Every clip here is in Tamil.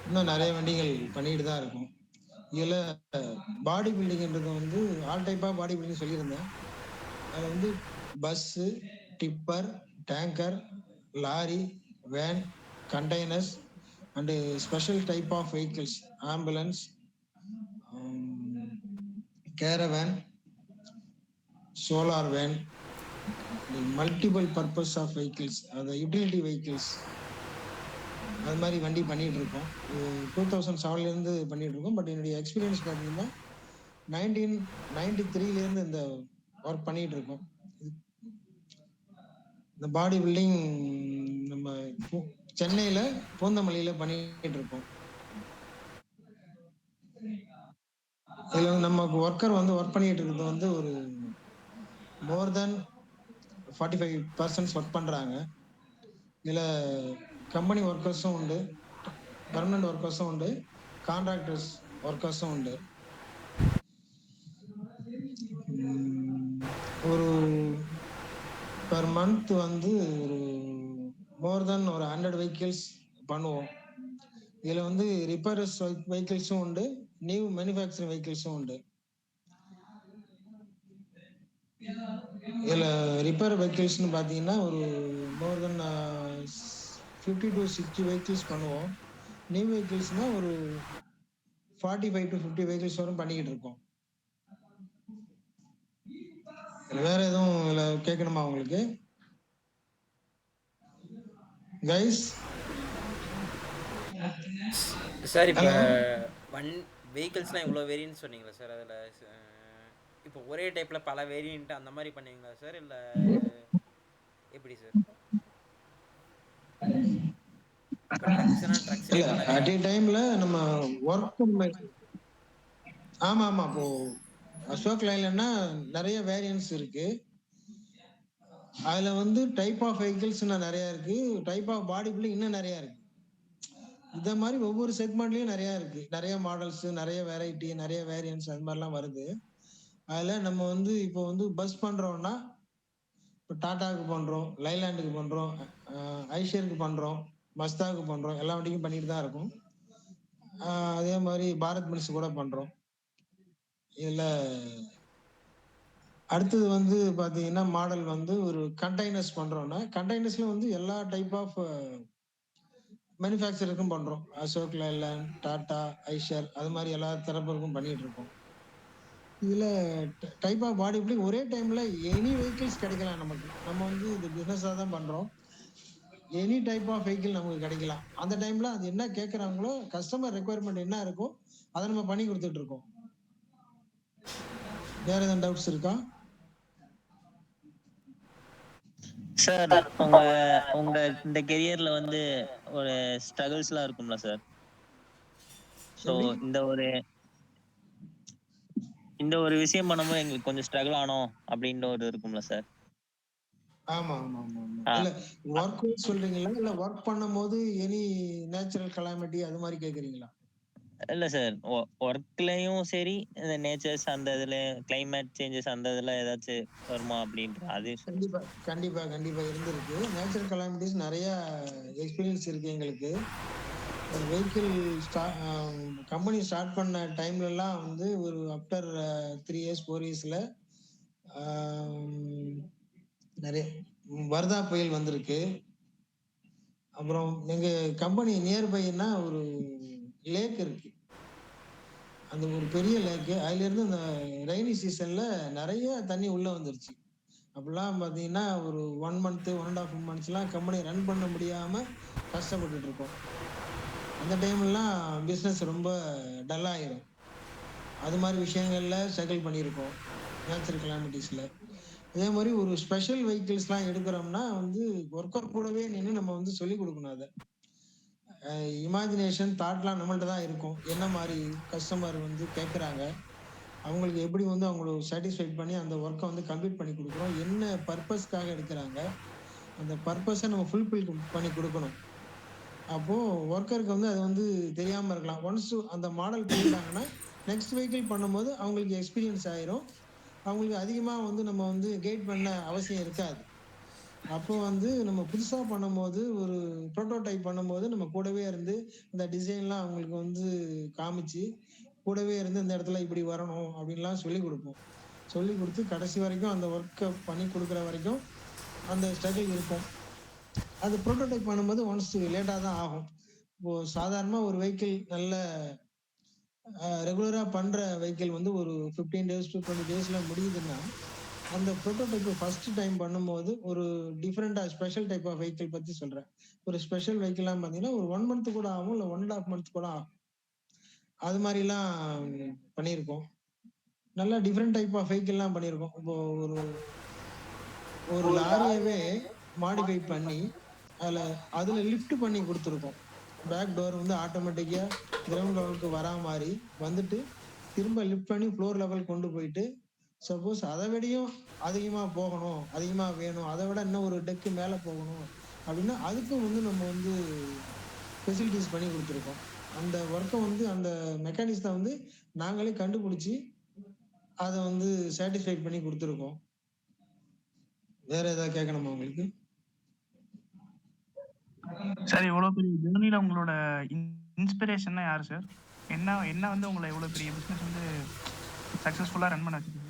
இன்னும் நிறைய வண்டிகள் பண்ணிட்டு தான் இருக்கும். இதுல பாடி பில்டிங்ன்றது வந்து all type of body building சொல்லியிருந்தேன். அதில் வந்து bus, tipper, tanker, lorry, van, containers and special type of vehicles, ambulance, caravan, solar van, multiple purpose of vehicles, அந்த யூட்டிலிட்டி வெஹிக்கிள்ஸ், அது மாதிரி வண்டி பண்ணிட்டு இருக்கோம். 2007லேருந்து பண்ணிட்டு இருக்கோம். பட் என்னுடைய எக்ஸ்பீரியன்ஸ் பார்த்தீங்கன்னா 1993லேருந்து இந்த ஒர்க் பண்ணிட்டு இருக்கோம். இந்த பாடி பில்டிங் நம்ம சென்னையில் பூந்தமல்லியில் பண்ணிட்டு இருக்கோம். இதில் நமக்கு ஒர்க்கர் வந்து ஒர்க் பண்ணிட்டு இருக்கிறது வந்து ஒரு மோர் தென் 45% ஒர்க் பண்ணுறாங்க. இதில் கம்பெனி ஒர்க்கர்ஸும் உண்டு, பர்மனன்ட் ஒர்க்கர்ஸும் உண்டு, கான்ட்ராக்டர்ஸ் ஒர்க்கர்ஸும் உண்டு. ஒரு பெர் மந்த் வந்து ஒரு மோர் தென் ஒரு 100 வெஹிக்கிள்ஸ் பண்ணுவோம். இதில் வந்து ரிப்பேர்ஸ் வெஹிக்கிள்ஸும் உண்டு, நியூ மேனுஃபேக்சரிங் வெஹிக்கிள்ஸும் உண்டு. இதில் ரிப்பேர் வெஹிக்கிள்ஸ்னு பார்த்தீங்கன்னா ஒரு மோர் தென் 50 to 60 வெஹிக்கிள்ஸ் பண்ணுவோம். நியூ வெஹிக்கிள்ஸ்னால் ஒரு 45 to 50 வெஹிக்கிள்ஸ் வரும் பண்ணிக்கிட்டு இருக்கோம். வேற எதுவும் இதில் கேட்கணுமா உங்களுக்கு கைஸ்? சார் இப்போ வெஹிக்கிள்ஸ்லாம் இவ்வளோ வேரியன்ட் சொன்னீங்களா சார்? அதில் இப்போ ஒரே டைப்பில் பல வேரியன்ட் அந்த மாதிரி பண்ணுவீங்களா சார், இல்லை எப்படி சார்? இப்போ ட்ரக்ஸ்லேயே பல அட் ஏ டைம்ல நம்ம ஒர்க் ஆமா இப்போ அசோக் லைன்லன்னா நிறைய வேரியன்ஸ் இருக்கு. அதுல வந்து டைப் ஆஃப் வெஹிக்கிள்ஸ் நிறைய இருக்கு, டைப் ஆஃப் பாடி பில்டிங் இன்னும் நிறைய இருக்கு. இந்த மாதிரி ஒவ்வொரு செக்மெண்ட்லயும் நிறைய இருக்கு, நிறைய மாடல்ஸ், நிறைய வெரைட்டி, நிறைய வேரியன்ஸ் அது மாதிரிலாம் வருது. அதுல நம்ம வந்து இப்போ வந்து பஸ் பண்றோம்னா இப்போ டாட்டாவுக்கு பண்றோம், லைலாண்டுக்கு பண்றோம், ஐஷருக்கு பண்றோம், மஸ்தாவுக்கு பண்றோம், எல்லா வண்டிக்கும் பண்ணிட்டு தான் இருக்கும். அதே மாதிரி பாரத் பென்ஸ் கூட பண்றோம். இதுல அடுத்தது வந்து பாத்தீங்கன்னா மாடல் வந்து ஒரு கண்டெய்னர்ஸ் பண்றோம்னா கண்டெய்னர்ஸ்ல வந்து எல்லா டைப் ஆஃப் மேனுஃபேக்சருக்கும் பண்றோம். அசோக் லைலாண்ட், டாடா, ஐஷர் அது மாதிரி எல்லா தரப்பிற்கும் பண்ணிட்டு இருக்கோம். இதுல டைப் ஆஃப் பாடி பில்டிங் ஒரே டைம்ல எனி வெஹிக்கிள்ஸ் கிடைக்கலாம் நமக்கு. நம்ம வந்து இது பிசினஸா தான் பண்றோம். எனி டைப் ஆஃப் வெஹிக்கிள் நமக்கு கிடைக்கலாம். அந்த டைம்ல அது என்ன கேட்கறாங்களோ, கஸ்டமர் ரெக்குவயர்மெண்ட் என்ன இருக்கோ அதை நம்ம பண்ணி கொடுத்துட்டு இருக்கோம். வேற ஏதாவது டவுட்ஸ் இருக்கா சார்? உங்க இந்த கெரியர்ல வந்து ஒரு ஸ்ட்ரகிள்ஸ்லாம் இருக்கும்ல சார்? ஸோ இந்த ஒரு விஷயம் பண்ணும்போது எங்களுக்கு கொஞ்சம் ஸ்ட்ரகிள் ஆனோம் அப்படின்ற ஒரு இருக்கும்ல சார்? ஆமா ஆமா ஆமா ஆமா. இல்ல ஒர்க் சொல்றீங்களா இல்ல ஒர்க் பண்ணும்போது எனி நேச்சுரல் கலாமிட்டி அது மாதிரி கேக்குறீங்களா? இல்ல சார், ஒர்க்லயும் சரி, இந்த நேச்சர்ஸ் அந்த இதுல கிளைமேட் சேஞ்சஸ் அந்த இதுல ஏதாச்சும் வருமா அப்படின்ற அது கண்டிப்பா கண்டிப்பா கண்டிப்பா இருந்திருக்கு. நேச்சுரல் கலாமிட்டிஸ் நிறைய எக்ஸ்பீரியன்ஸ் இருக்கு எங்களுக்கு. வெஹிக்கிள் கம்பெனி ஸ்டார்ட் பண்ண டைம்லலாம் வந்து ஒரு ஆஃப்டர் 3 years 4 yearsல நிறைய வர்தா புயல் வந்திருக்கு. அப்புறம் எங்க கம்பெனி நியர்பைன்னா ஒரு லேக் இருக்கு, அந்த ஒரு பெரிய லேக்கு. அதுல இருந்து இந்த ரெய்னி சீசன்ல நிறைய தண்ணி உள்ள வந்துருச்சு. அப்படிலாம் பார்த்தீங்கன்னா ஒரு 1 month 1.5 monthsலாம் கம்பெனி ரன் பண்ண முடியாம கஷ்டப்பட்டுட்டு இருக்கோம். அந்த டைம்லாம் பிஸ்னஸ் ரொம்ப டல் ஆயிரும். அது மாதிரி விஷயங்கள்ல ஸ்ட்ரகிள் பண்ணியிருக்கோம் நேச்சுரல் கிளாமிட்டிஸ்ல. அதே மாதிரி ஒரு ஸ்பெஷல் வெஹிக்கிள்ஸ்லாம் எடுக்கிறோம்னா வந்து ஒர்க்கர் கூடவே நின்று நம்ம வந்து சொல்லிக் கொடுக்கணும். அதை இமேஜினேஷன் தாட்லாம் நம்மள்ட்ட தான் இருக்கும். என்ன மாதிரி கஸ்டமர் வந்து கேட்குறாங்க, அவங்களுக்கு எப்படி வந்து அவங்கள சாட்டிஸ்ஃபைட் பண்ணி அந்த ஒர்க்கை வந்து கம்ப்ளீட் பண்ணி கொடுக்குறோம், என்ன பர்பஸ்க்காக எடுக்கிறாங்க, அந்த பர்பஸை நம்ம ஃபுல்ஃபில் பண்ணி கொடுக்கணும். அப்போது ஒர்க்கருக்கு வந்து அது வந்து தெரியாமல் இருக்கலாம். ஒன்ஸ் அந்த மாடல் போயிட்டாங்கன்னா நெக்ஸ்ட் வெஹிக்கிள் பண்ணும்போது அவங்களுக்கு எக்ஸ்பீரியன்ஸ் ஆயிரும். அவங்களுக்கு அதிகமாக வந்து நம்ம வந்து கைட் பண்ண அவசியம் இருக்காது. அப்போ வந்து நம்ம புதுசா பண்ணும்போது ஒரு புரோட்டோடைப் பண்ணும்போது நம்ம கூடவே இருந்து இந்த டிசைன்லாம் அவங்களுக்கு வந்து காமிச்சு கூடவே இருந்து இந்த இடத்துல இப்படி வரணும் அப்படின்லாம் சொல்லி கொடுப்போம். சொல்லி கொடுத்து கடைசி வரைக்கும் அந்த ஒர்க்கை பண்ணி கொடுக்குற வரைக்கும் அந்த ஸ்ட்ரகிள் இருக்கும். அது புரோட்டோடைப் பண்ணும்போது ஒன்ஸ் லேட்டாக தான் ஆகும். இப்போ சாதாரணமாக ஒரு வெஹிக்கிள் நல்ல ரெகுலராக பண்ணுற வெஹிக்கிள் வந்து ஒரு 15 டேஸ் டு 20 டேஸில் முடியுதுன்னா அந்த புரோட்டோடைப் ஃபர்ஸ்ட் டைம் பண்ணும்போது ஒரு டிஃப்ரெண்டா ஸ்பெஷல் டைப் ஆஃப் வெஹிக்கிள் பத்தி சொல்றேன். ஒரு ஸ்பெஷல் வெஹிக்கிள்லாம் பார்த்தீங்கன்னா, ஒரு 1 மந்த் கூட ஆகும். இல்ல 1 1/2 மந்த் கூட ஆகும். அது மாரிலாம் பண்ணியிருக்கோம். நல்லா டிஃப்ரெண்ட் டைப் ஆஃப் வெஹிக்கிள்லாம் பண்ணியிருக்கோம். இப்போ ஒரு ஒரு லாரியவே மாடிஃபை பண்ணி, அதுல லிஃப்ட் பண்ணி குடுத்துருக்கோம். பேக் டோர் வந்து ஆட்டோமேட்டிக்கா கிரவுண்ட் லெவலுக்கு வரா மாரி வந்துட்டு, திரும்ப லிஃப்ட் பண்ணி ஃப்ளோர் லெவல் கொண்டு போயிட்டு, சப்போஸ் அத விடையும் அதிகமா போகணும், அதிகமா வேணும், அத விட இன்னும் ஒரு டெக்கு மேல போகணும் அப்படின்னா, அதுக்கும் வந்து நம்ம வந்து ஃபெசிலிட்டீஸ் பண்ணி குடுத்துருக்கோம். அந்த ஒர்க்க வந்து அந்த மெக்கானிசத்த வந்து நாங்களே கண்டுபிடிச்சு, அத வந்து சாட்டிஸ்ஃபைட் பண்ணி குடுத்துருக்கோம். வேற ஏதாவது கேட்கணுமா உங்களுக்கு? சார் இவ்வளோ பெரிய ஜேர்னில உங்களோட இன்ஸ்பிரேஷன்னா யாரு சார்? என்ன என்ன வந்து உங்கள இவ்வளோ பெரிய பிசினஸ் வந்து சக்சஸ்ஃபுல்லா ரன் பண்ண வச்சது?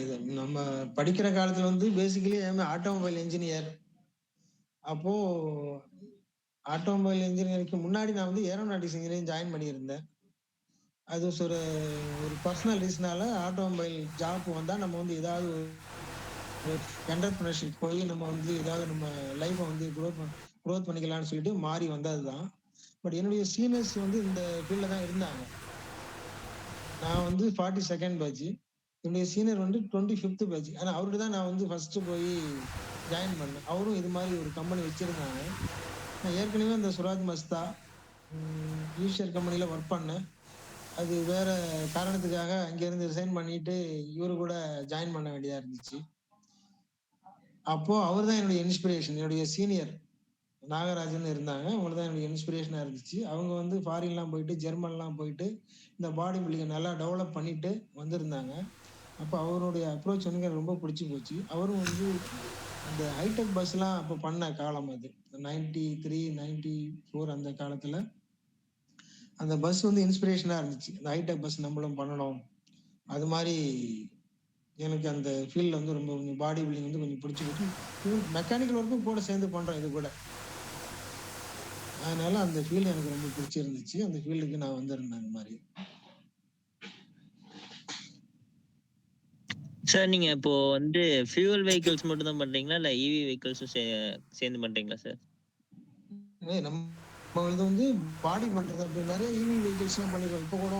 இது நம்ம படிக்கிற காலத்துல வந்து basically I am automobile engineer. அப்போ ஆட்டோமொபைல் இன்ஜினியருக்கு முன்னாடி நான் வந்து ஏரோநாட்டிக்ஸ் இன்ஜினியரிங் ஜாயின் பண்ணியிருந்தேன். அது ஒரு ஒரு பர்சனல் ரீசனால ஆட்டோமொபைல் ஜாப் வந்தா நம்ம வந்து ஏதாவது ஒரு என்டர்பிரினர்ஷிப் போய் நம்ம வந்து ஏதாவது நம்ம லைஃப்பை வந்து க்ரோத் பண்ணிக்கலாம்னு சொல்லிட்டு மாறி வந்ததுதான். பட் என்னுடைய சீனியர்ஸ் வந்து இந்த ஃபீல்ட்ல தான் இருந்தாங்க. நான் வந்து 42nd பேட்ச். என்னுடைய சீனியர் வந்து 25th பேட்ச். ஆனா அவர்கிட்ட தான் நான் வந்து ஃபர்ஸ்ட் போய் ஜாயின் பண்ணேன். அவரும் இது மாதிரி ஒரு கம்பெனி வச்சிருந்தாங்க. நான் ஏற்கனவே அந்த சுராஜ் மஸ்தா ஈஷியர் கம்பெனில ஒர்க் பண்ணேன். அது வேற காரணத்துக்காக அங்கிருந்து ரிசைன் பண்ணிட்டு இவரு கூட ஜாயின் பண்ண வேண்டியதா இருந்துச்சு. அப்போ அவர் தான் என்னுடைய இன்ஸ்பிரேஷன். என்னுடைய சீனியர் நாகராஜன் இருந்தாங்க. அவங்க தான் என்னுடைய இன்ஸ்பிரேஷனா இருந்துச்சு. அவங்க வந்து ஃபாரின்லாம் போயிட்டு ஜெர்மன்லாம் போயிட்டு இந்த பாடி பில்டிங்கை நல்லா டெவலப் பண்ணிட்டு வந்திருந்தாங்க. அப்போ அவருடைய அப்ரோச் வந்து எனக்கு ரொம்ப பிடிச்சி போச்சு. அவரும் வந்து அந்த ஹைடெக் பஸ்லாம் அப்போ பண்ண காலம் அது 93, 94 அந்த காலத்துல அந்த பஸ் வந்து இன்ஸ்பிரேஷனா இருந்துச்சு. இந்த ஹைடெக் பஸ் நம்மளும் பண்ணணும். அது மாதிரி எனக்கு அந்த ஃபீல்ட்ல வந்து ரொம்ப கொஞ்சம் பாடி பில்டிங் வந்து கொஞ்சம் பிடிச்சி போச்சு. மெக்கானிக்கல் ஒர்க்கும் கூட சேர்ந்து பண்றோம் இது கூட. அதனால அந்த ஃபீல்டு எனக்கு ரொம்ப பிடிச்சிருந்துச்சு. அந்த ஃபீல்டுக்கு நான் வந்திருந்தேன் அந்த மாதிரி. சார் நீங்க இப்போ வந்து ஃபியூவல் வெஹிக்கிள்ஸ் மட்டும் தான் பண்றீங்களா இல்ல இவி வெஹிக்கிள்ஸும் சேர்ந்து பண்றீங்களா சார்? நம்ம இது வந்து பாடி பண்றது அப்படி நிறைய இவி வெஹிக்கிள்ஸ்லாம் பண்ணிருக்கோம். இப்போ கூட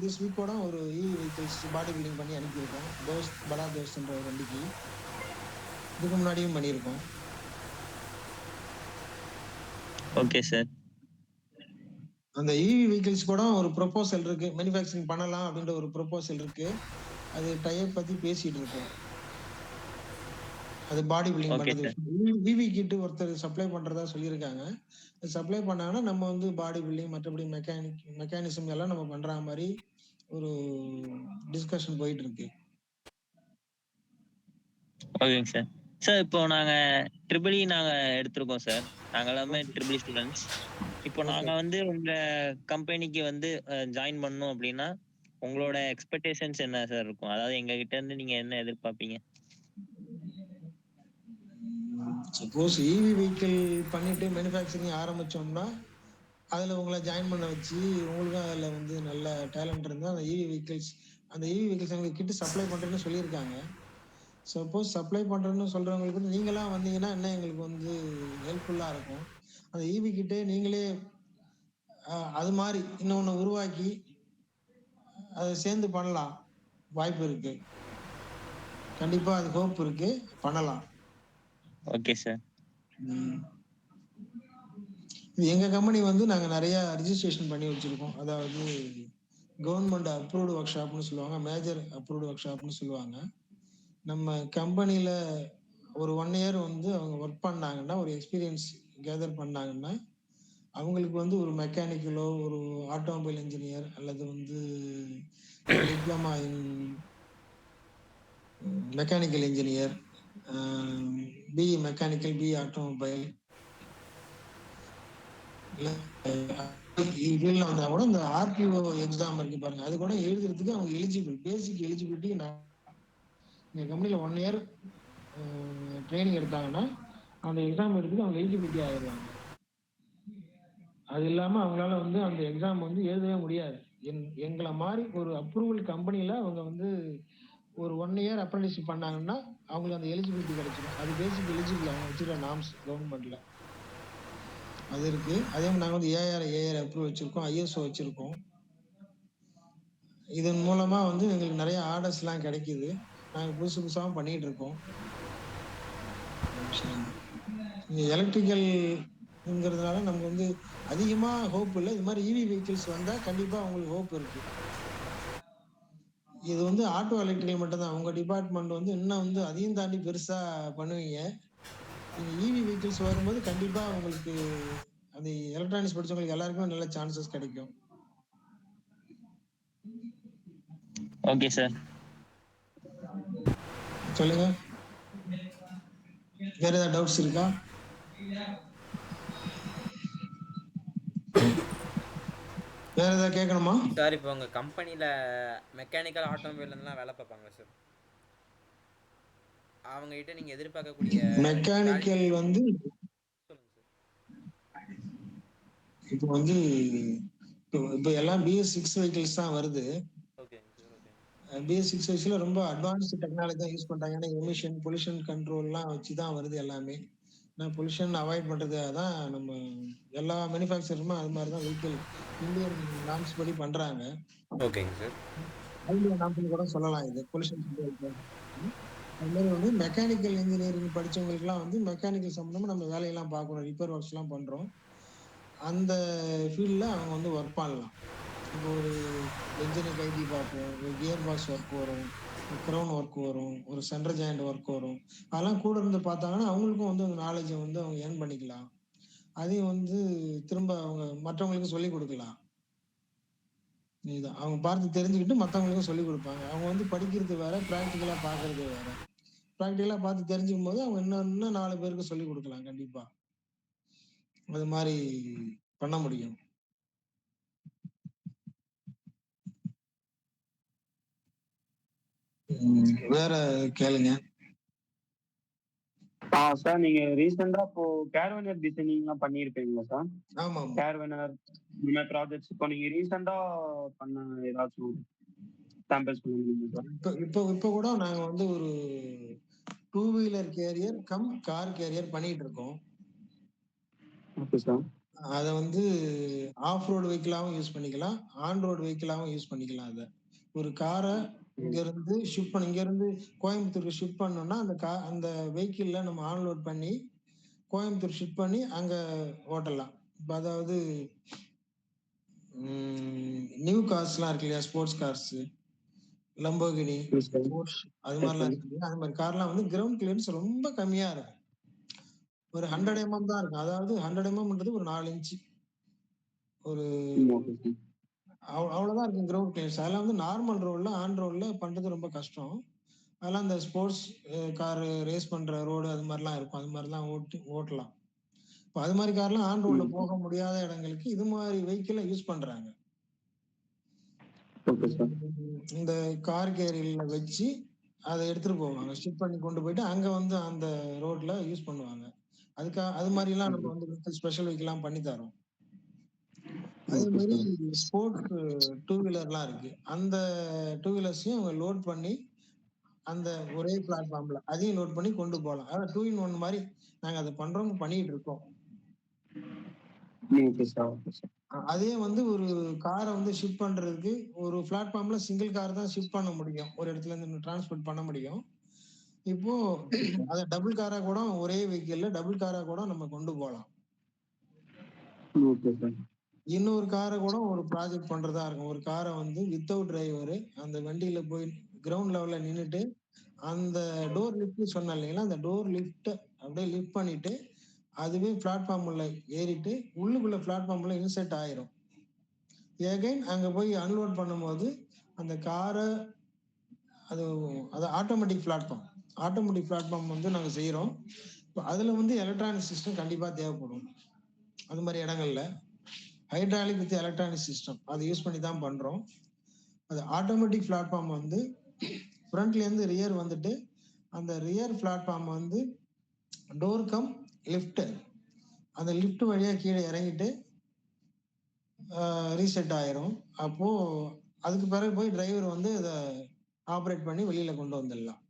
திஸ் வீக் கூட ஒரு இவி வெஹிக்கிள்ஸ் பாடி பில்டிங் பண்ணி அனுப்பியிருக்கோம். தோஸ்த் படா தோஸ்த்ன்ற ஒரு வண்டிக்கு. இதுக்கு முன்னாடியும் பண்ணியிருக்கோம். Okay sir. அந்த இவி வெஹிக்கிள்ஸ் கூட ஒரு ப்ரொபோசல் இருக்கு. மேனுஃபேக்சரிங் பண்ணலாம் அப்படின்ற ஒரு ப்ரொபோசல் இருக்கு. அது டைப் பத்தி பேசிட்டு இருக்கோம். அது பாடி பில்டிங் பண்றது. விவி கிட் ஒருத்தர் சப்ளை பண்றதா சொல்லியிருக்காங்க. சப்ளை பண்ணாங்கன்னா நம்ம வந்து பாடி பில்டிங் மற்றபடி மெக்கானிசம் எல்லாம் நம்ம பண்ற மாதிரி ஒரு டிஸ்கஷன் போயிட்டு இருக்கு. ஓகேங்க சார். சார் இப்போ நாங்க ட்ரிபிள் நாங்க எடுத்திருக்கோம் சார். நாங்க எல்லாமே ட்ரிபிள் ஸ்டூடெண்ட்ஸ். இப்போ நாங்க வந்து உங்க கம்பெனிக்கு வந்து ஜாயின் பண்ணோம் அப்படின்னா உங்களோட எக்ஸ்பெக்டேஷன்ஸ் என்ன சார் இருக்கும்? அதாவது எங்க கிட்ட இருந்து நீங்க என்ன எதிர்பார்ப்பீங்க? சப்போஸ் இவி வெஹிக்கிள் பண்ணிட்டு மேனுஃபேக்சரிங் ஆரம்பிச்சோம்னா அதுல உங்களை ஜாயின் பண்ண வச்சு உங்களுக்கும் அதுல வந்து நல்ல டேலண்ட் இருந்தா அந்த இவி வெஹிக்கிள்ஸ் எங்களுக்கு கிட்ட சப்ளை பண்றேன்னு சொல்லியிருக்காங்க. சப்போஸ் சப்ளை பண்றேன்னு சொல்றவங்களுக்கு நீங்களாம் வந்தீங்கன்னா இன்னும் எங்களுக்கு வந்து ஹெல்ப்ஃபுல்லா இருக்கும். அந்த இவி கிட்டே நீங்களே அது மாதிரி இன்னொன்னு உருவாக்கி அதை சேர்ந்து பண்ணலாம். வாய்ப்பு இருக்கு. கண்டிப்பா அது ஹோப் இருக்கு. பண்ணலாம். Okay sir. எங்க கம்பெனி வந்து நாங்க நிறைய ரிஜிஸ்ட்ரேஷன் பண்ணி வச்சிருக்கோம். அதாவது கவர்மெண்ட் அப்ரூவ்டு ஒர்க் ஷாப்னு சொல்லுவாங்க. மேஜர் அப்ரூவ்டு ஒர்க் ஷாப்னு சொல்லுவாங்க. நம்ம கம்பெனியில ஒரு 1 இயர் வந்து அவங்க ஒர்க் பண்ணாங்கன்னா ஒரு எக்ஸ்பீரியன்ஸ் கேதர் பண்ணாங்கன்னா அவங்களுக்கு வந்து ஒரு மெக்கானிக்கலோ ஒரு ஆட்டோமொபைல் இன்ஜினியர் அல்லது வந்து diploma in mechanical engineer BE mechanical, BE automobile இதுல வந்தா கூட இந்த ஆர்டிஓ எக்ஸாம் இருக்கு பாருங்க, அது கூட எழுதுறதுக்கு அவங்க எலிஜிபிள், பேசிக் எலிஜிபிலிட்டி. இந்த கம்பெனில 1 இயர் ட்ரைனிங் எடுத்தாங்கன்னா அந்த எக்ஸாம் எடுத்துட்டு அவங்க எலிஜிபிலிட்டி ஆயிடுவாங்க. அது இல்லாம அவங்களால வந்து அந்த எக்ஸாம் வந்து எழுதவே முடியாது. எங்களை மாதிரி ஒரு அப்ரூவல் கம்பெனில அவங்க வந்து ஒரு 1 இயர் அப்ரண்டிஸ்ஷிப் பண்ணாங்கன்னா அவங்களுக்கு அந்த எலிஜிபிலிட்டி கிடைச்சிடும். அது பேசிக் எலிஜிபிள் அவங்க வச்சிருக்க நார்ம்ஸ் கவர்மெண்ட்ல அது இருக்கு. அதே மாதிரி நாங்கள் வந்து ஏஆர் அப்ரூவ் வச்சிருக்கோம், ஐஎஸ்ஓ வச்சிருக்கோம். இதன் மூலமா வந்து எங்களுக்கு நிறைய ஆர்டர்ஸ் எல்லாம் கிடைக்குது. நாங்க புதுசு புதுசாகவும் பண்ணிட்டு இருக்கோம். எலக்ட்ரிக்கல்ங்கிறதுனால நமக்கு வந்து அதிகமா ஹோப் இல்லை. இது மாதிரி இவி வெஹிக்கிள்ஸ் வந்தா கண்டிப்பா உங்களுக்கு ஹோப் இருக்கு. இது வந்து ஆட்டோ எலக்ட்ரிக்கல் மட்டும்தான். உங்க டிபார்ட்மெண்ட் வந்து இன்னும் வந்து அதையும் தாண்டி பெருசா பண்ணுவீங்க. நீங்க இவி வெஹிக்கிள்ஸ் வரும்போது கண்டிப்பா உங்களுக்கு அந்த எலக்ட்ரானிக்ஸ் படிச்சவங்களுக்கு எல்லாருக்குமே நல்ல சான்சஸ் கிடைக்கும். Okay sir. சொல்லுங்க, வேற ஏதாவது டவுட்ஸ் இருக்கா? வேற ஏதாவது கேட்கணுமா சார்? இப்போ உங்கள் கம்பெனியில் மெக்கானிக்கல் ஆட்டோமொபைல்லாம் வேலை பார்ப்பாங்களா சார்? அவங்ககிட்ட நீங்கள் எதிர்பார்க்கக்கூடிய மெக்கானிக்கல் வந்து இப்போ வந்து இப்போ எல்லாம் BS6 வெஹிக்கிள்ஸ் தான் வருது. BS6 வெஹிக்கிள்ல ரொம்ப அட்வான்ஸ்டு டெக்னாலஜி தான் யூஸ் பண்றாங்க. ஏன்னா எமிஷன், பொல்யூஷன் கண்ட்ரோல்லாம் வச்சுதான் வருது எல்லாமே. நான் பொல்யூஷன் அவாய்ட் பண்றதுக்காக தான் நம்ம எல்லா மேனுஃபேக்சருமே அது மாதிரி தான் வெஹிக்கிள் இந்தியன் நார்ம்ஸ் படி பண்றாங்க. ஓகேங்க சார். இந்தியன் நார்ம்ஸ் கூட சொல்லலாம் இது பொல்யூஷன். அது மாதிரி வந்து மெக்கானிக்கல் இன்ஜினியரிங் படிச்சவங்களுக்குலாம் வந்து மெக்கானிக்கல் சம்பந்தமா நம்ம வேலையெல்லாம் பார்க்கணும், ரிப்பேர் ஒர்க்ஸ் எல்லாம் பண்றோம். அந்த ஃபீல்ட்ல அவங்க வந்து ஒர்க் பண்ணலாம். இப்போ ஒரு என்ஜினை கைதி பார்ப்போம், ஒரு கியர் பாக்ஸ் ஒர்க் வரும், ஒரு க்ரௌன் ஒர்க் வரும், ஒரு சென்டர் ஜாயிண்ட் ஒர்க் வரும். அதெல்லாம் கூட இருந்து பார்த்தாங்கன்னா அவங்களுக்கும் வந்து அந்த நாலேஜை வந்து அவங்க ஏர்ன் பண்ணிக்கலாம். அதையும் வந்து திரும்ப அவங்க மற்றவங்களுக்கு சொல்லி கொடுக்கலாம். இதுதான் அவங்க பார்த்து தெரிஞ்சுக்கிட்டு மற்றவங்களுக்கும் சொல்லி கொடுப்பாங்க. அவங்க வந்து படிக்கிறது வேற, ப்ராக்டிக்கலா பார்க்கறது வேற. ப்ராக்டிக்கலா பார்த்து தெரிஞ்சுக்கும் போது அவங்க இன்னும் 4 பேருக்கு சொல்லி கொடுக்கலாம். கண்டிப்பா அது மாதிரி பண்ண முடியும். வேற கேளுங்க. சார் நீங்க ரீசெண்டா இப்போ கேர்வனர் டிசைனிங்லாம் பண்ணியிருப்பீங்களா சார்? ஆமா, கேர்வனர் இந்த மாதிரி ப்ராஜெக்ட்ஸ் இப்போ நீங்க ரீசெண்டா பண்ண ஏதாச்சும் சாம்பிள்ஸ் பண்ணுவீங்க சார்? இப்போ கூட நாங்க வந்து ஒரு 2 wheeler carrier cum car carrier பண்ணிட்டு இருக்கோம். Okay sir. அதை வந்து ஆஃப் ரோடு வெஹிக்கிளாவும் யூஸ் பண்ணிக்கலாம், ஆன் ரோடு வெஹிக்கிளாவும் யூஸ் பண்ணிக்கலாம். அதை ஒரு காரை இங்க இருந்து கோயம்புத்தூருக்கு ஷிஃப்ட் பண்ணோம்னா அந்த வெஹிக்கிள்ல நம்ம ஆன்லோட் பண்ணி கோயம்புத்தூர் ஷிஃப்ட் பண்ணி அங்க ஓட்டலாம். இப்போ அதாவது நியூ கார்ஸ்லாம் இருக்கு இல்லையா, ஸ்போர்ட்ஸ் கார்ஸ், லம்போகினி, அது மாதிரிலாம் இருக்கு இல்லையா, அது மாதிரி கார்லாம் வந்து கிரவுண்ட் கிளியரன்ஸ் ரொம்ப கம்மியா இருக்கும். ஒரு 100 mm தான் இருக்கும். அதாவது 100 mmன்றது ஒரு 4 இன்ச்சு, ஒரு அவ்வளவுதான் இருக்கும் கிரவுண்ட் கிளியரன்ஸ். அதெல்லாம் வந்து நார்மல் ரோட்ல, ஆன் ரோட்ல பண்றது ரொம்ப கஷ்டம். அதெல்லாம் இந்த ஸ்போர்ட்ஸ் கார் ரேஸ் பண்ற ரோடு அது மாதிரிலாம் இருக்கும், அது மாதிரிலாம் ஓட்டலாம். இப்போ அது மாதிரி கார்லாம் ஆன் ரோட்ல போக முடியாத இடங்களுக்கு இது மாதிரி வெஹிக்கிளை யூஸ் பண்றாங்க. இந்த கார் கேரியர்ல வச்சு அதை எடுத்துட்டு போவாங்க, ஷிஃப்ட் பண்ணி கொண்டு போயிட்டு அங்க வந்து அந்த ரோட்ல யூஸ் பண்ணுவாங்க. அது மாதிரி எல்லாம் நம்ம வந்து ஸ்பெஷல் வெஹிக்கிள்லாம் பண்ணி தரோம். அதே மாதிரி ஸ்போர்ட்ஸ் 2 வீலர்லாம் இருக்கு. அந்த 2 வீலர்ஸையும் அவங்க லோட் பண்ணி அந்த ஒரே பிளாட்ஃபார்ம்ல அதையும் லோட் பண்ணி கொண்டு போகலாம். அதாவது 2 in 1 மாதிரி நாங்க அதை பண்றோம், பண்ணிட்டு இருக்கோம். அதே வந்து ஒரு காரை வந்து ஷிஃப்ட் பண்றதுக்கு ஒரு பிளாட்ஃபார்ம்ல சிங்கிள் கார் தான் ஷிஃப்ட் பண்ண முடியும், ஒரு இடத்துல இருந்து டிரான்ஸ்போர்ட் பண்ண முடியும். இப்போ அதை டபுள் காரா கூட, ஒரே வெஹிக்கிள்ல டபுள் காரா கூட நம்ம கொண்டு போகலாம். இன்னொரு காரை கூட ஒரு ப்ராஜெக்ட் பண்றதா இருக்கும். ஒரு காரை வந்து வித்தவுட் டிரைவர் அந்த வண்டியில போய் கிரவுண்ட் லெவல்ல நின்றுட்டு அந்த டோர் லிஃப்ட் சொன்ன இல்லைங்களா, அந்த டோர் லிஃப்ட் அப்படியே லிஃப்ட் பண்ணிட்டு அதுவே பிளாட்ஃபார்ம்ல ஏறிட்டு உள்ளுக்குள்ள பிளாட்ஃபார்ம்ல இன்செர்ட் ஆயிரும். எகைன் அங்க போய் அன்லோட் பண்ணும்போது அந்த காரை அது ஆட்டோமேட்டிக் பிளாட்ஃபார்ம், ஆட்டோமேட்டிக் பிளாட்ஃபார்ம் வந்து நாங்க செய்யறோம். அதுல வந்து எலக்ட்ரானிக் சிஸ்டம் கண்டிப்பா தேவைப்படும். அது மாதிரி இடங்கள்ல ஹைட்ராலிக் வித் எலக்ட்ரானிக் சிஸ்டம் அதை யூஸ் பண்ணி தான் பண்றோம். அது ஆட்டோமேட்டிக் பிளாட்ஃபார்ம் வந்து ஃப்ரண்ட்ல இருந்து ரியர் வந்துட்டு அந்த ரியர் பிளாட்ஃபார்ம் வந்து டோர் கம் லிஃப்ட், அந்த லிஃப்ட் வழியா கீழே இறங்கிட்டு ரீசெட் ஆயிரும். அப்போ அதுக்கு பிறகு போய் டிரைவர் வந்து அதை ஆப்ரேட் பண்ணி வெளியில கொண்டு வந்துடலாம்.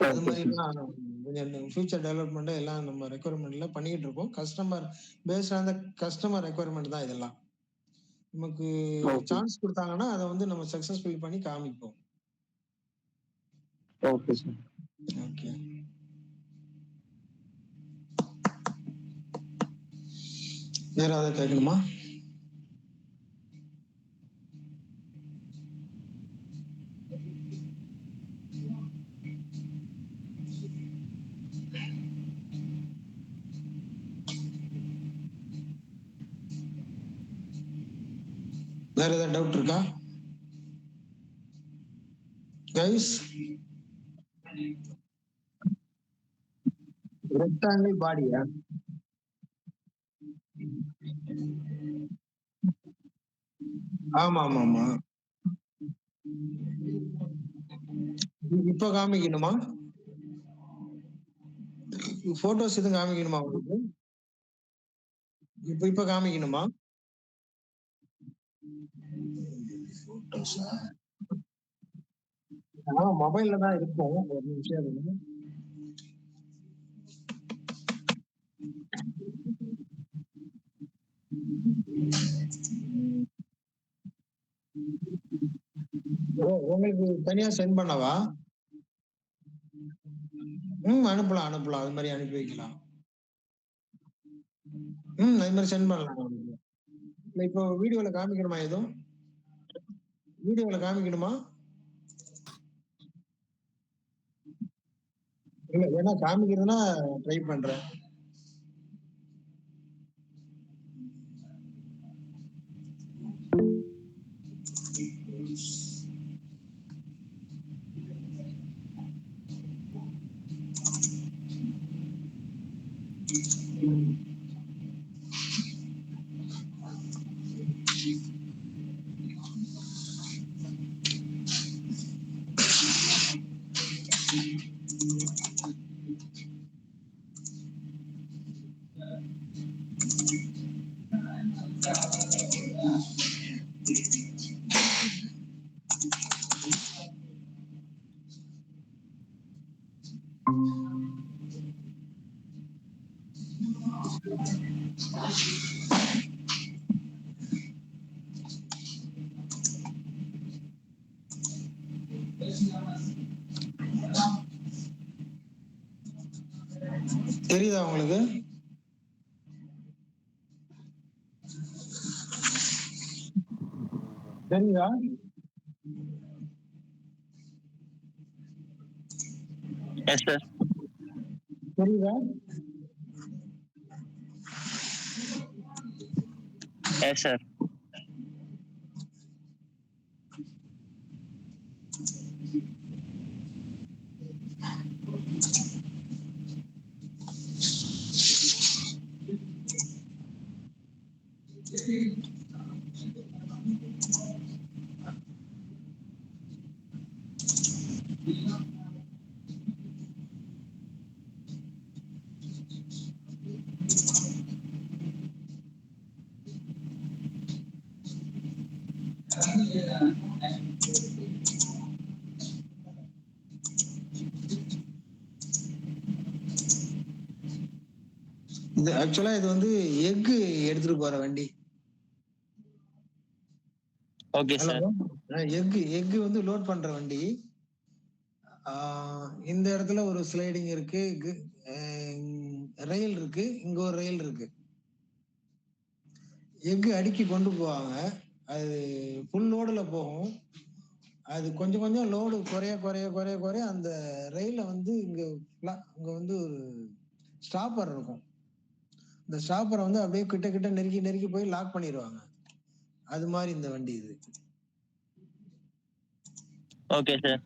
அது மாதிரிலாம் ஃபியூச்சர் டெவலப்மெண்ட் எல்லாம் நம்ம ரெக்குயர்மெண்ட்ல பண்ணிட்டு இருக்கோம். Customer based on the customer requirement தான் இதெல்லாம். நமக்கு சான்ஸ் கொடுத்தாங்கன்னா அதை வந்து நம்ம சக்சஸ்ஃபுல் பண்ணி காமிப்போம். Okay sir. ஓகே, வேற ஏதாவது கேட்கணுமா? வேற ஏதாவது டவுட் இருக்கா கைஸ்? ரெக்டாங்கிள் பாடியா? ஆமா ஆமா ஆமா. இப்ப காமிக்கணுமா? போட்டோஸ் எதுவும் காமிக்கணுமா உங்களுக்கு? இப்ப காமிக்கணுமா? போட்டோஸா? மொபைல்ல தான் இருக்கும். ஒரு நிமிஷம் இருங்க. உங்களுக்கு தனியா சென்ட் பண்ணவா? அனுப்பலாம் அனுப்பலாம். அது மாதிரி அனுப்பி வைக்கலாம். அது மாதிரி சென்ட் பண்ணலாம். இப்போ வீடியோல காமிக்கணுமா? எதுவும் வீடியோல காமிக்கணுமா? இல்ல, வேணா காமிக்கிறதுனா ட்ரை பண்றேன். தெரியுதா உங்களுக்கு? தெரியுதா? Yes sir. தெரியுதா? Yes sir. இது ஆக்சுவலா இது வந்து எக் எடுத்துட்டு போற வண்டி. Okay sir. எக் வந்து லோட் பண்ற வண்டி. இந்த இடத்துல ஒரு ஸ்லைடிங் இருக்கு, ரயில் இருக்கு, இங்க ஒரு ரயில் இருக்கு. எக் அடுக்கி கொண்டு போவாங்க. அது ஃபுல் லோடுல போகும். அது கொஞ்சம் கொஞ்சம் லோடு குறைய குறைய குறைய குறைய அந்த ரயில வந்து இங்க வந்து ஒரு ஸ்டாப்பர் இருக்கும். இந்த ஸ்டாப்பரை வந்து அப்படியே கிட்ட கிட்ட நெருக்கி நெருக்கி போய் லாக் பண்ணிடுவாங்க. அது மாதிரி இந்த வண்டி இது. Okay sir.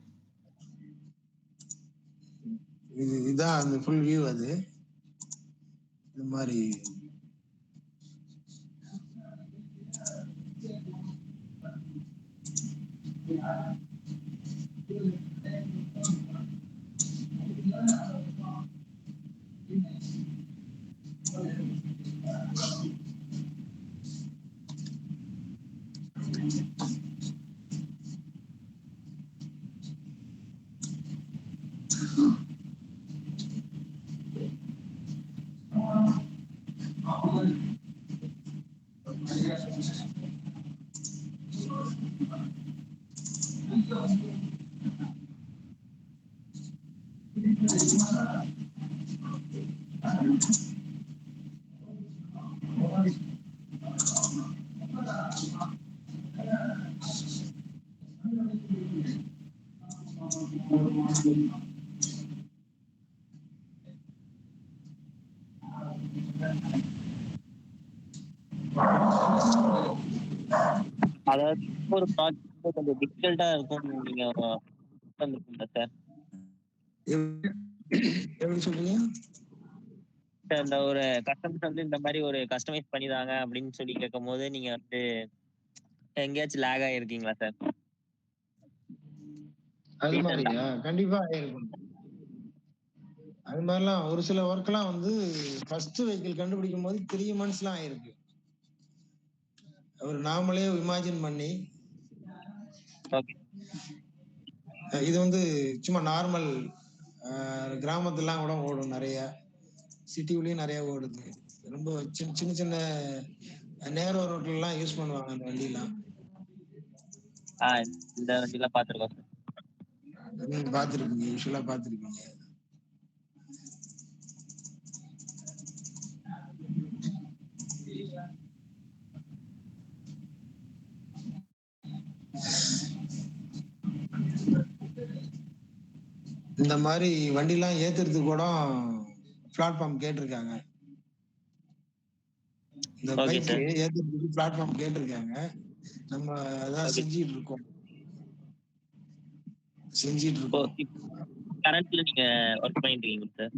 இதுதான் அந்த ஃபுல் வியூ. அது இந்த மாதிரி அதாவது ஒரு ப்ராஜெக்ட் கொஞ்சம் டிஃபிகல்ட்டா இருக்கும்னு நீங்க உட்காந்துருக்கீங்களா சார்? எப்படி சொல்றீங்க? சார் இந்த ஒரு கஸ்டமர்ஸ் வந்து இந்த மாதிரி ஒரு கஸ்டமைஸ் பண்ணிதாங்க அப்படின்னு சொல்லி கேட்கும் போது நீங்க வந்து எங்கேயாச்சும் லேக் ஆகிருக்கீங்களா சார்? அது மாதிரியா? கண்டிப்பா ஆயிருக்கும். அது மாதிரிலாம் ஒரு சில ஒர்க்லாம் வந்து ஃபர்ஸ்ட் வெஹிக்கிள் கண்டுபிடிக்கும் போது 3 monthsலாம் ஆயிருக்கு. ஒரு நாமளே இமேஜின் பண்ணி ஓகே. இது வந்து சும்மா நார்மல் கிராமத்துலாம் கூட ஓடும், நிறைய சிட்டிவிலையும் நிறைய ஓடுது. ரொம்ப சின்ன சின்ன நேரோ ரோட்லாம் யூஸ் பண்ணுவாங்க அந்த வண்டிலாம். இந்த வண்டிலாம் பார்த்துருக்கோம் சார். நீங்க பார்த்துருப்பீங்க, யூஸ்வலா பார்த்துருப்பீங்க. இந்த மாதிரி வண்டிலாம் ஏத்துறதுக்கு கூட பிளாட்ஃபார்ம் கேட்டிருக்காங்க. இந்த ஓகே பைக் சார். ஏத்துறதுக்கு பிளாட்ஃபார்ம் கேட்டிருக்காங்க. நம்ம அதான் ஓகே. செஞ்சிட்டு இருக்கோம். கரண்ட்ல நீங்க ஒர்க் பண்ணிட்டு இருக்கீங்க சார்?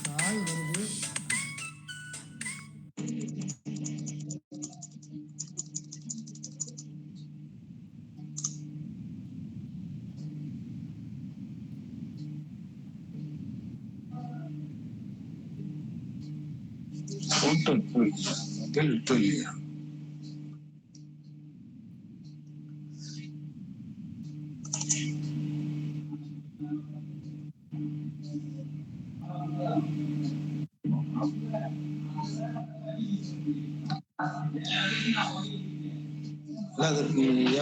கால் வருது.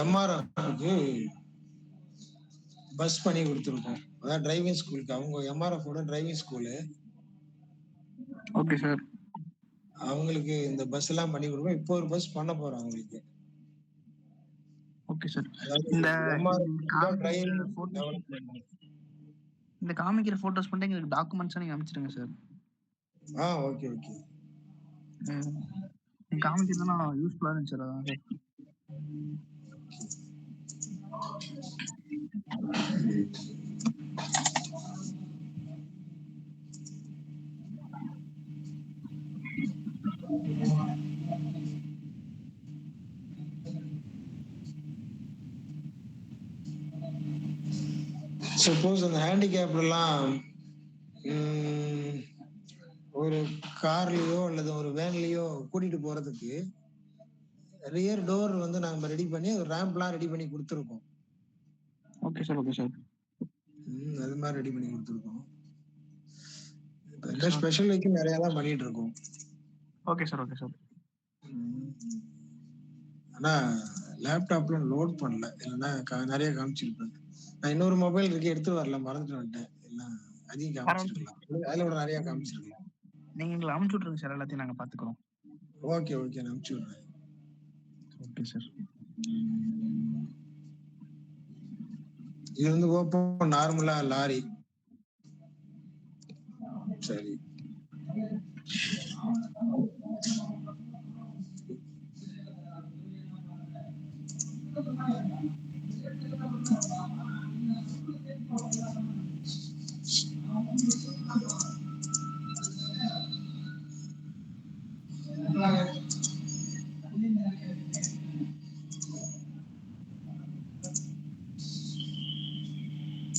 எம்ஆர்எஃப்க்கு பஸ் பண்ணி கொடுத்துருக்கோம். அதான் டிரைவிங் ஸ்கூலுக்கு, அவங்க MRF driving school. Okay sir. அவங்களுக்கு இந்த பஸ் எல்லாம் பண்ணி கொடுப்போம். இப்போ ஒரு பஸ் பண்ண போறோம் அவங்களுக்கு. Okay sir. அதாவது இந்த எம்ஆர்எஃப் டிரைவிங் டெவலப்மெண்ட். இந்த காமிக்கிற போட்டோஸ் மட்டும் எங்களுக்கு டாக்குமெண்ட்ஸா நீங்க அனுப்பிச்சிடுங்க சார். Okay okay. நீங்க காமிக்கிறதுனா யூஸ்ஃபுல்லா இருந்துச்சு சார். அதான் சார். சப்போஸ் அந்த ஹேண்டிகேப்லாம் ஒரு கார்லயோ அல்லது ஒரு வேன்லயோ கூட்டிட்டு போறதுக்கு ரியர் டோர் வந்து நாங்க ரெடி பண்ணி ரேம்ப்லாம் ரெடி பண்ணி கொடுத்துருக்கோம். Okay sir. Okay sir. அது மாதிரி ரெடி பண்ணி கொடுத்துருக்கோம். இந்த ஸ்பெஷல் வெஹிக்கிள் நிறைய தான் பண்ணிட்டு இருக்கோம். Okay sir. Okay sir. ஆனா லேப்டாப்ல லோட் பண்ணல, இல்லைன்னா நிறைய காமிச்சிருப்பேன். நான் இன்னொரு மொபைல் இருக்கு, எடுத்து வரல, மறந்துட்டு வந்துட்டேன். எல்லாம் அதையும் காமிச்சிருக்கலாம், அதுல விட நிறைய காமிச்சிருக்கலாம். நீங்க எங்களை அனுப்பிச்சு விட்டுருங்க சார், எல்லாத்தையும் நாங்க பாத்துக்கிறோம். ஓகே ஓகே, நான் அனுப்பிச்சு விடுறேன். Okay sir. இது வந்து ஓப்பன் நார்மலா லாரி. சரி,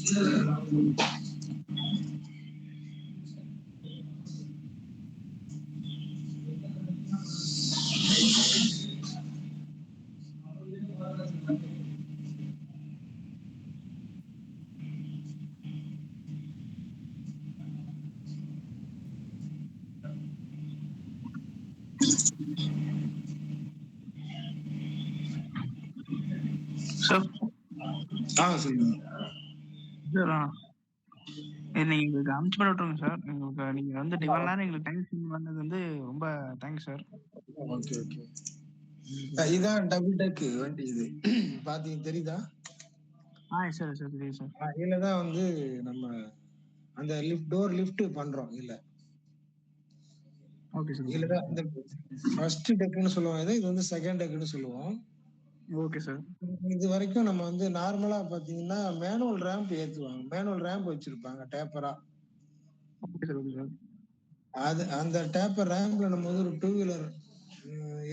சார் சொல்லுங்க. சார் நீங்க எங்களுக்கு அனுப்பிச்சு பண்ண விட்டுருங்க சார். எங்களுக்கு நீங்க வந்துட்டு இவ்வளவு நேரம் எங்களுக்கு டைம் ஸ்பெண்ட் பண்ணது வந்து ரொம்ப தேங்க்ஸ் சார். Okay okay. இதான் டபுள் டெக் வண்டி இது. பாத்தீங்க தெரியுதா? சார் சார் தெரியுது சார். இதுல தான் வந்து நம்ம அந்த டோர் லிஃப்ட் பண்றோம். இல்ல ஓகே சார். இதுல தான் இந்த ஃபர்ஸ்ட் டெக்னு சொல்லுவோம். இது வந்து செகண்ட் டெக்னு சொல்லுவோம். Okay sir. இது வரைக்கும் நம்ம வந்து நார்மலா பாத்தீங்கன்னா மேனுவல் ரேம்ப் ஏத்துவாங்க. மேனுவல் ரேம்ப் வச்சிருப்பாங்க டேப்பரா. Okay sir. Okay sir. அது அந்த டேப்பர் ரேம்ப்ல நம்ம வந்து ஒரு 2 வீலர்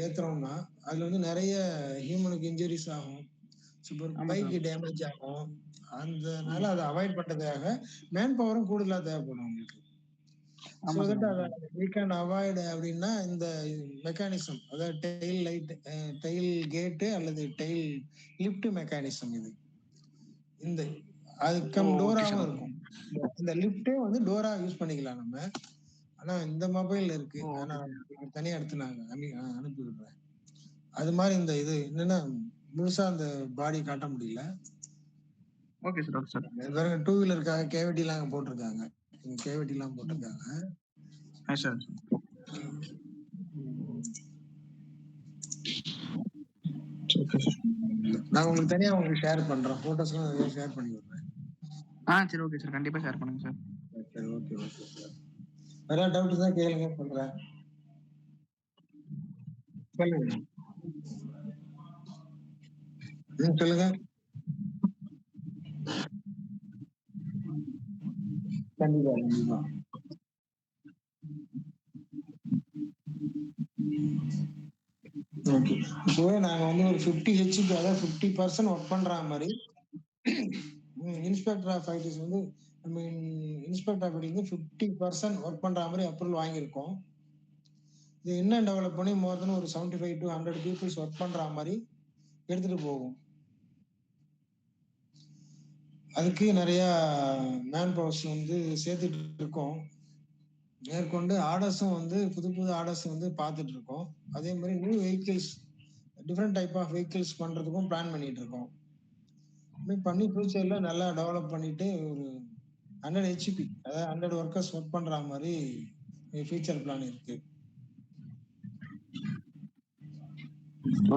ஏத்துறோம்னா அதுல வந்து நிறைய ஹியூமனுக்கு இன்ஜுரிஸ் ஆகும். சூப்பர் பைக் டேமேஜ் ஆகும். அதனால அதை அவாய்ட் பண்றதுக்காக மேன் பவரும் கூடுதலா தேவைப்படும் உங்களுக்கு. ஸோ தட் அதை we can avoid அப்படின்னா இந்த மெக்கானிசம், அதாவது டெயில் லைட், டெயில் கேட்டு அல்லது டெயில் லிஃப்ட் மெக்கானிசம். இது இந்த அது கம் டோராவும் இருக்கும். இந்த லிஃப்டே வந்து டோரா யூஸ் பண்ணிக்கலாம் நம்ம. ஆனா இந்த மொபைல் இருக்கு, ஆனா தனியா எடுத்து நாங்க அனுப்பி விடுறேன். அது மாதிரி இந்த இது என்னன்னா முழுசா அந்த பாடி காட்ட முடியல. Okay sir. Okay sir. வேற 2 வீலருக்காக கேவிட்டி எல்லாம் போட்டிருக்காங்க. கேவிட்டி எல்லாம் போட்டிருக்காங்க. சார் நான் உங்களுக்கு தனியா உங்களுக்கு ஷேர் பண்றேன். போட்டோஸ் எல்லாம் நிறைய ஷேர் பண்ணி விடுறேன். சரி ஓகே சார். கண்டிப்பா ஷேர் பண்ணுங்க சார். சரி ஓகே ஓகே சார். வேற டவுட் தான் கேளுங்க, சொல்றேன். சொல்லுங்க. சொல்லுங்க. கண்டிப்பா கண்டிப்பா. ஓகே. இப்போ நாங்க வந்து ஒரு 50 ஹெச்பி, அதாவது 50% ஒர்க் பண்ற மாதிரி இன்ஸ்பெக்டர் ஆஃப் ஐடிஸ் வந்து நம்ம இன்ஸ்பெக்டர் ஆஃப் ஐடி வந்து 50% ஒர்க் பண்ற மாதிரி அப்ரூவல் வாங்கியிருக்கோம். இது இன்னும் டெவலப் பண்ணி மோர் தென் ஒரு 75 to 100 பீப்புள்ஸ் ஒர்க் பண்ற மாதிரி எடுத்துட்டு போகும். அதுக்கு நிறைய மேன் பவர்ஸ் வந்து சேர்த்துட்டு இருக்கோம். மேற்கொண்டு ஆர்டர்ஸும் வந்து புது ஆர்டர்ஸ் வந்து பார்த்துட்டு இருக்கோம். அதே மாதிரி new vehicles, different type of vehicles பண்றதுக்கும் பிளான் பண்ணிட்டு இருக்கோம். பண்ணி ஃபியூச்சர்ல நல்லா டெவலப் பண்ணிட்டு ஒரு 100 ஹெச்பி, அதாவது 100 ஒர்க்கர்ஸ் ஒர்க் பண்ற மாதிரி ஃபியூச்சர் பிளான் இருக்கு.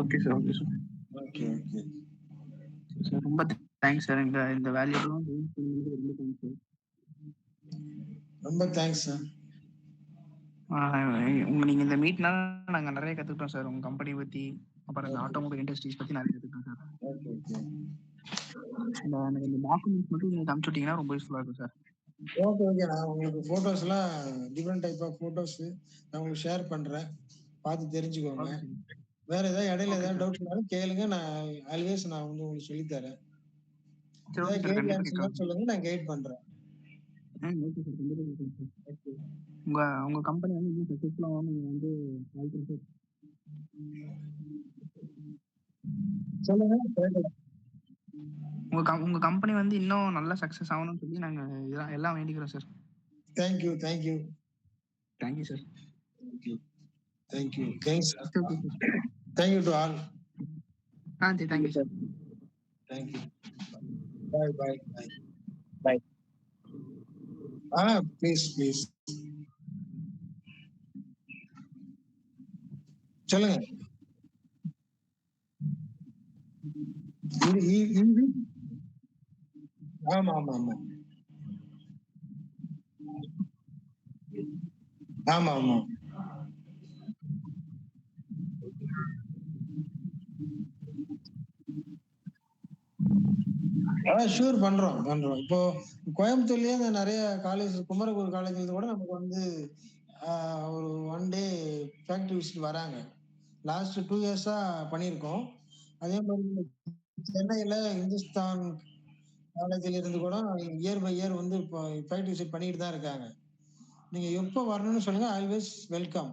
Okay sir. Okay sir. Okay okay sir ரொம்ப தேங்க்ஸ் சார். இந்த வேல்யூபிளான ரொம்ப தேங்க்ஸ் சார். ரொம்ப தேங்க்ஸ் சார். நீங்க இந்த மீட்னால நாங்க நிறைய கத்துக்கிட்டோம் சார். உங்க கம்பெனி பத்தி, அப்புறம் இந்த ஆட்டோமொபைல் இண்டஸ்ட்ரீஸ் பத்தி நிறைய கத்துக்கிட்டோம் சார். Okay okay. இந்த டாக்குமெண்ட்ஸ் மட்டும் நீங்க அனுப்பிச்சுட்டீங்கன்னா ரொம்ப யூஸ்ஃபுல்லா இருக்கும் சார். Okay okay. நான் உங்களுக்கு போட்டோஸ் எல்லாம் டிஃப்ரெண்ட் டைப் ஆஃப் போட்டோஸ் நான் உங்களுக்கு ஷேர் பண்றேன், பார்த்து தெரிஞ்சுக்கோங்க. வேற ஏதாவது இடையில ஏதாவது டவுட்னாலும் கேளுங்க, நான் ஆல்வேஸ் நான் வந்து உங்களுக்கு சொல்லி தரேன். கைட்லைன்ஸ் சொல்லுங்க, நான் கைட் பண்றேன். Okay sir. கண்டிப்பா உங்க கம்பெனி வந்து இன்னும் சக்சஸ்ஃபுல்லா வந்து சொல்லுங்க. உங்க கம்பெனி வந்து இன்னும் நல்லா சக்சஸ் ஆகணும்னு சொல்லி நாங்க எல்லாம் வேண்டிக்கிறோம் sir. Thank you thank you thank you sir. Thank you thank you to all. Thank you sir. Thank you. Bye bye bye bye. Please please சொல்லுங்க. ஆமா ஆமா ஆமா ஆமா ஆமா. ஷூர் பண்றோம் பண்றோம். இப்போ கோயம்புத்தூர்லயே நிறைய காலேஜ், குமரகுரு காலேஜ்ல கூட நமக்கு வந்து ஒரு 1 டே ஃபேக்டரி விசிட் வராங்க. லாஸ்ட் 2 இயர்ஸா பண்ணியிருக்கோம். அதே மாதிரி சென்னையில இந்துஸ்தான் காலேஜில் இருந்து கூட இயர் பை இயர் வந்து இப்போ ஃபைட் விசிட் பண்ணிட்டு தான் இருக்காங்க. நீங்க எப்போ வரணும்னு சொல்லுங்க, ஆல்வேஸ் வெல்கம்.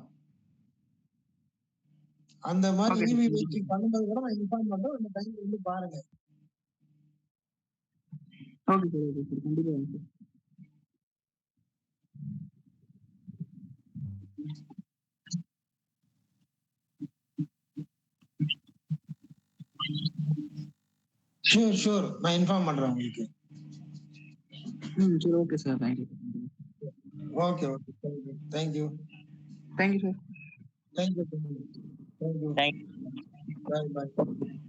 அந்த மாதிரி ஓகே இவி சார். வெயிட்டிங் பண்ணும்போது கூட நான் இன்ஃபார்ம் பண்றேன். அந்த டைம் வந்து பாருங்க. Okay sir. Okay sir. கண்டிப்பா வரேன் சார். ஷூர் ஷூர், நான் இன்ஃபார்ம் பண்றேன் உங்களுக்கு. சரி okay sir. Thank you. Okay okay, thank you thank you sir. Thank you thank you. Thank bye பாய்.